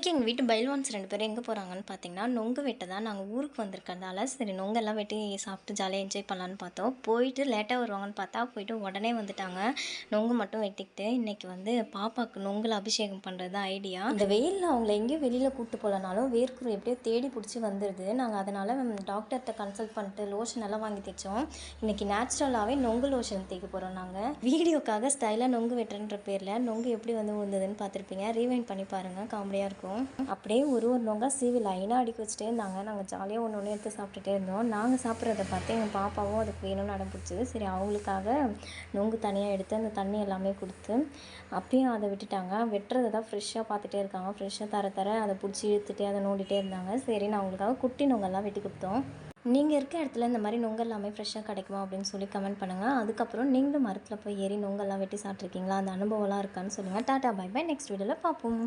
இன்றைக்கி எங்கள் வீட்டு பைல்வான்ஸ் 2 பேரும் எங்கே போகிறாங்கன்னு பார்த்தீங்கன்னா, நொங்கு வெட்ட தான் நாங்கள் ஊருக்கு வந்திருக்கறதால, சரி நொங்கெல்லாம் வெட்டி சாப்பிட்டு ஜாலியாக என்ஜாய் பண்ணலான்னு பார்த்தோம். போயிட்டு லேட்டாக வருவாங்கன்னு பார்த்தா, போயிட்டு உடனே வந்துட்டாங்க. நொங்கு மட்டும் வெட்டிக்கிட்டு, இன்றைக்கி வந்து பாப்பாவுக்கு நொங்குல அபிஷேகம் பண்ணுறது தான் ஐடியா. இந்த வெயிலில் அவங்கள எங்கேயும் வெளியில் கூப்பிட்டு போகலனாலும் வேர்க்குரு எப்படியோ தேடி பிடிச்சி வந்துடுது. நாங்கள் அதனால் டாக்டர்கிட்ட கன்சல்ட் பண்ணிட்டு லோஷன் எல்லாம் வாங்கி தைச்சோம். இன்றைக்கி நேச்சுரலாகவே நொங்கு லோஷன் தேய்க்க போகிறோம் நாங்கள். வீடியோக்காக ஸ்டைலாக நொங்கு வெட்டுறன்ற பேரில் நொங்கு எப்படி வந்து விழுந்ததுன்னு பார்த்துருப்பீங்க. ரீவைண்ட் பண்ணி பாருங்கள், காமெடியாக இருக்கும். அப்படியே ஒரு நொங்கா சீவி லைனாக அடுக்கி வச்சுட்டே இருந்தாங்க. நாங்கள் ஜாலியாக ஒன்று எடுத்து சாப்பிட்டுட்டே இருந்தோம். நாங்கள் சாப்பிட்றத பார்த்து எங்கள் பாப்பாவும் அதுக்கு வேணும்னு அடம் பிடிச்சது. சரி அவங்களுக்காக நொங்கு தனியாக எடுத்து அந்த தண்ணி எல்லாமே கொடுத்து அப்பயும் அதை விட்டுட்டாங்க. வெட்டுறதை தான் ஃப்ரெஷ்ஷாக பார்த்துட்டே இருக்காங்க. ஃப்ரெஷ்ஷாக தர அதை பிடிச்சி இழுத்துட்டு அதை நோண்டிகிட்டே இருந்தாங்க. சரி நான் அவங்களுக்காக குட்டி நொங்கெல்லாம் வெட்டி கொடுத்தோம். நீங்கள் இருக்க இடத்துல இந்த மாதிரி நொங்கு எல்லாமே ஃப்ரெஷ்ஷாக கிடைக்குமா அப்படின்னு சொல்லி கமெண்ட் பண்ணுங்கள். அதுக்கப்புறம் நீங்களும் மரத்தில் போய் ஏறி நொங்கெல்லாம் வெட்டி சாப்பிட்ருக்கீங்களா? அந்த அனுபவம்லாம் இருக்கான்னு சொல்லுங்கள். Tata bye by. நெக்ஸ்ட் வீடியோவில் பார்ப்போம்.